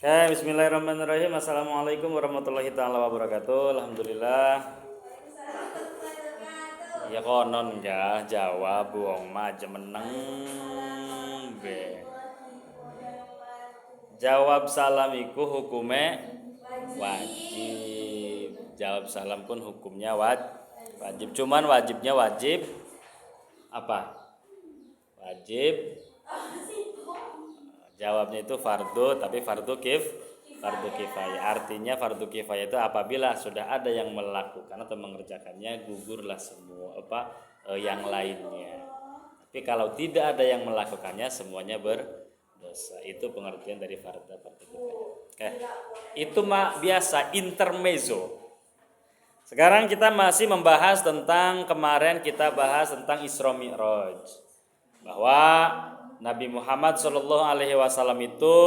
Bismillahirrahmanirrahim. Assalamualaikum warahmatullahi taala wabarakatuh. Alhamdulillah. Ya konon ya jawab wong mah aja meneng be. Jawab salam iku hukume wajib. Jawab salam pun hukumnya wajib. Cuman wajibnya wajib apa? Wajib jawabnya itu fardu, tapi fardu kifayah. Artinya fardu kifayah itu apabila sudah ada yang melakukan atau mengerjakannya, gugurlah semua yang lainnya. Tapi kalau tidak ada yang melakukannya, semuanya berdosa. Itu pengertian dari fardu kifayah. Oke. Itu biasa intermezzo. Sekarang kita masih membahas tentang kemarin kita bahas tentang Isra Mi'raj. Bahwa Nabi Muhammad Shallallahu Alaihi Wasallam itu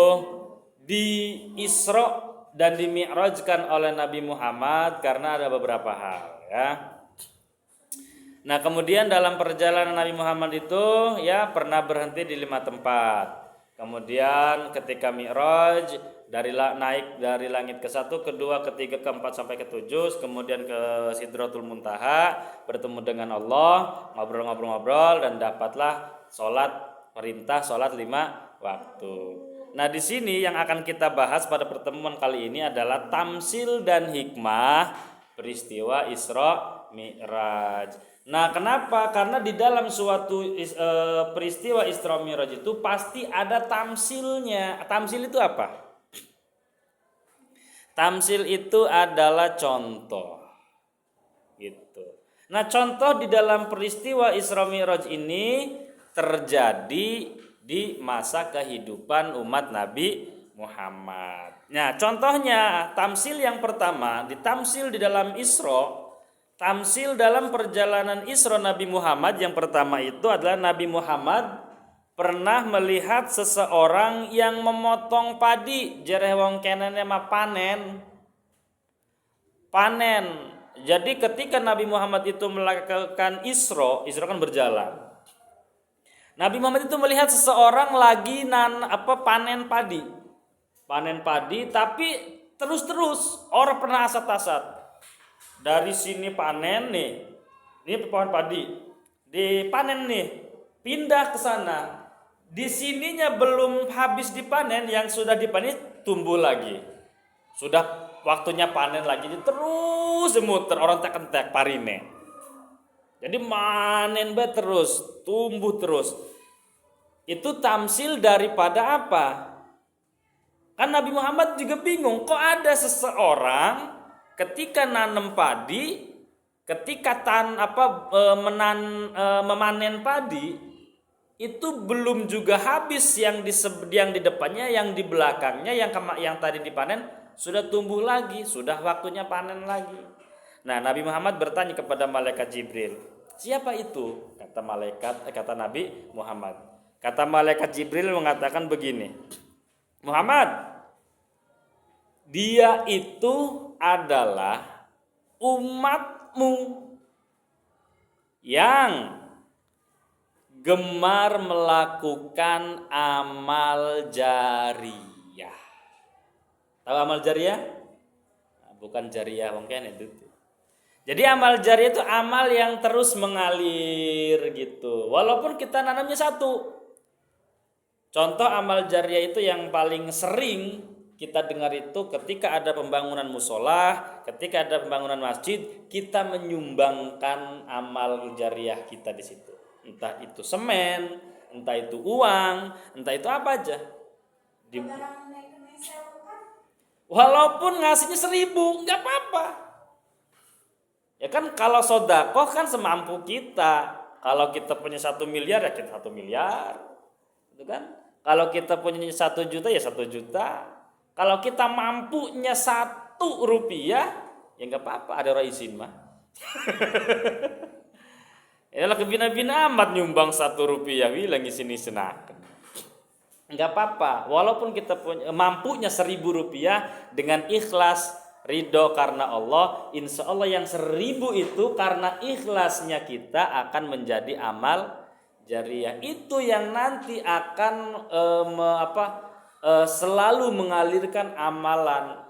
di Isra dan di Mi'rajkan oleh Nabi Muhammad karena ada beberapa hal ya. Nah kemudian dalam perjalanan Nabi Muhammad itu ya pernah berhenti di 5 tempat. Kemudian ketika Mi'raj naik dari langit ke-1, ke-2, ke-3, ke-4 sampai ke-7, kemudian ke Sidratul Muntaha bertemu dengan Allah, ngobrol-ngobrol dan dapatlah perintah sholat 5 waktu. Nah di sini yang akan kita bahas pada pertemuan kali ini adalah tamsil dan hikmah peristiwa Isra Mi'raj. Nah kenapa? Karena di dalam suatu peristiwa Isra Mi'raj itu pasti ada tamsilnya. Tamsil itu apa? Tamsil itu adalah contoh. Gitu. Nah contoh di dalam peristiwa Isra Mi'raj ini terjadi di masa kehidupan umat Nabi Muhammad. Nah, contohnya tamsil yang pertama, ditamsil di dalam Isra, tamsil dalam perjalanan Isra Nabi Muhammad yang pertama itu adalah Nabi Muhammad pernah melihat seseorang yang memotong padi, jareh wong kenane mah panen. Jadi ketika Nabi Muhammad itu melakukan Isra kan berjalan. Nabi Muhammad itu melihat seseorang lagi panen padi tapi terus orang pernah asat-asat. Dari sini panen nih. Ini pohon padi. Dipanen nih. Pindah ke sana. Di sininya belum habis dipanen, yang sudah dipanen tumbuh lagi. Sudah waktunya panen lagi, terus muter orang tek-tek parine. Jadi manen terus, tumbuh terus. Itu tamsil daripada apa? Kan Nabi Muhammad juga bingung, kok ada seseorang ketika nanam padi, ketika memanen padi, itu belum juga habis yang di depannya, yang di belakangnya, yang tadi dipanen sudah tumbuh lagi, sudah waktunya panen lagi. Nah, Nabi Muhammad bertanya kepada malaikat Jibril, siapa itu? Kata Nabi Muhammad. Kata malaikat Jibril mengatakan begini, Muhammad, dia itu adalah umatmu yang gemar melakukan amal jariyah. Tahu amal jariyah? Bukan jariyah mungkin itu. Jadi amal jariyah itu amal yang terus mengalir gitu. Walaupun kita nanamnya satu. Contoh amal jariyah itu yang paling sering kita dengar itu ketika ada pembangunan musola, ketika ada pembangunan masjid, kita menyumbangkan amal jariyah kita di situ. Entah itu semen, entah itu uang, entah itu apa aja. Walaupun ngasihnya 1.000, nggak apa-apa. Ya kan kalau sodakoh kan semampu kita. Kalau kita punya 1 miliar ya kita 1 miliar, gitu kan? Kalau kita punya 1 juta ya 1 juta. Kalau kita mampunya 1 rupiah ya nggak apa-apa, ada orang izin mah. Yalah kebina-bina amat nyumbang 1 rupiah bilang sini senakan. Enggak apa-apa, walaupun kita mampunya 1.000 rupiah dengan ikhlas ridho karena Allah, insya Allah yang 1.000 itu karena ikhlasnya kita akan menjadi amal jariyah. Itu yang nanti akan selalu mengalirkan amalan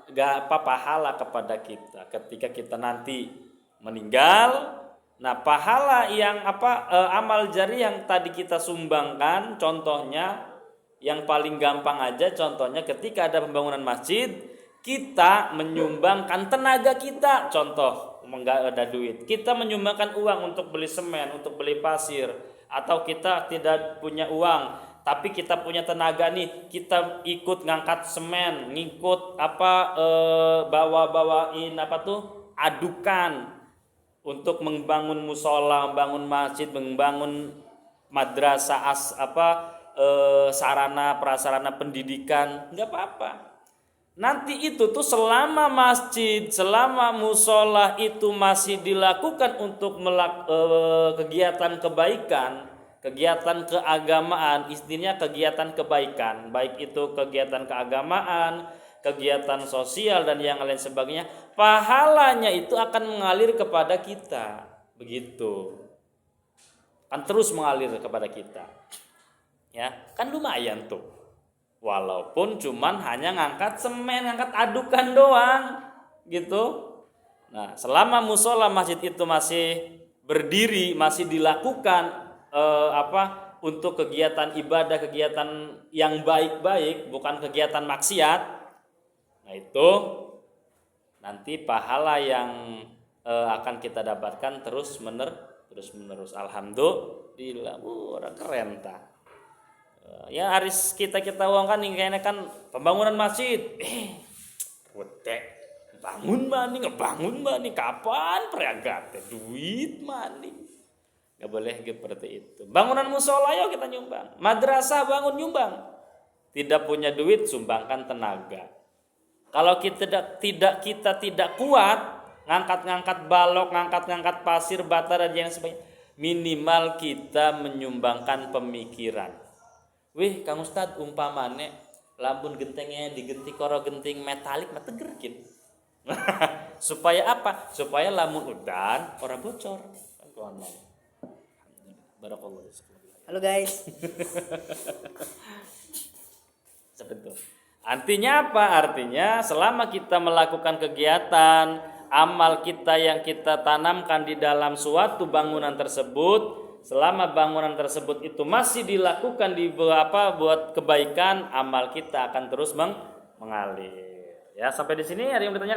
pahala kepada kita ketika kita nanti meninggal. Nah, pahala yang amal jari yang tadi kita sumbangkan, contohnya yang paling gampang aja, contohnya ketika ada pembangunan masjid, kita menyumbangkan tenaga kita, contoh nggak ada duit, kita menyumbangkan uang untuk beli semen, untuk beli pasir, atau kita tidak punya uang tapi kita punya tenaga nih, kita ikut ngangkat semen, ngikut bawain adukan untuk membangun musola, membangun masjid, membangun madrasah sarana prasarana pendidikan, nggak apa-apa. Nanti itu tuh selama masjid, selama musola itu masih dilakukan untuk kegiatan kebaikan, kegiatan keagamaan, istilahnya kegiatan kebaikan, baik itu kegiatan keagamaan, kegiatan sosial dan yang lain sebagainya, pahalanya itu akan mengalir kepada kita, begitu, akan terus mengalir kepada kita, ya kan lumayan tuh, walaupun cuman hanya ngangkat semen, ngangkat adukan doang, gitu. Nah, selama musola masjid itu masih berdiri, masih dilakukan untuk kegiatan ibadah, kegiatan yang baik-baik, bukan kegiatan maksiat. Nah, itu nanti pahala yang akan kita dapatkan terus menerus. Alhamdulillah, orang keren ta. Ya haris kita uangkan nih kayaknya kan pembangunan masjid. Ngebangun mani kapan peragate duit mani. Gak boleh seperti itu. Bangunan musola yuk kita nyumbang. Madrasah bangun nyumbang. Tidak punya duit sumbangkan tenaga. Kalau kita tidak kuat ngangkat balok, ngangkat pasir, bata dan yang sebagainya, minimal kita menyumbangkan pemikiran. Wih, Kang Ustad umpamane lampun gentengnya digenti karo genting metalik mah tegerkin. Supaya apa? Supaya lamun udan ora bocor. Barakallahu. Halo guys. Seperti itu. Artinya apa? Artinya selama kita melakukan kegiatan amal kita yang kita tanamkan di dalam suatu bangunan tersebut, selama bangunan tersebut itu masih dilakukan buat kebaikan, amal kita akan terus mengalir. Ya, sampai di sini ada yang bertanya?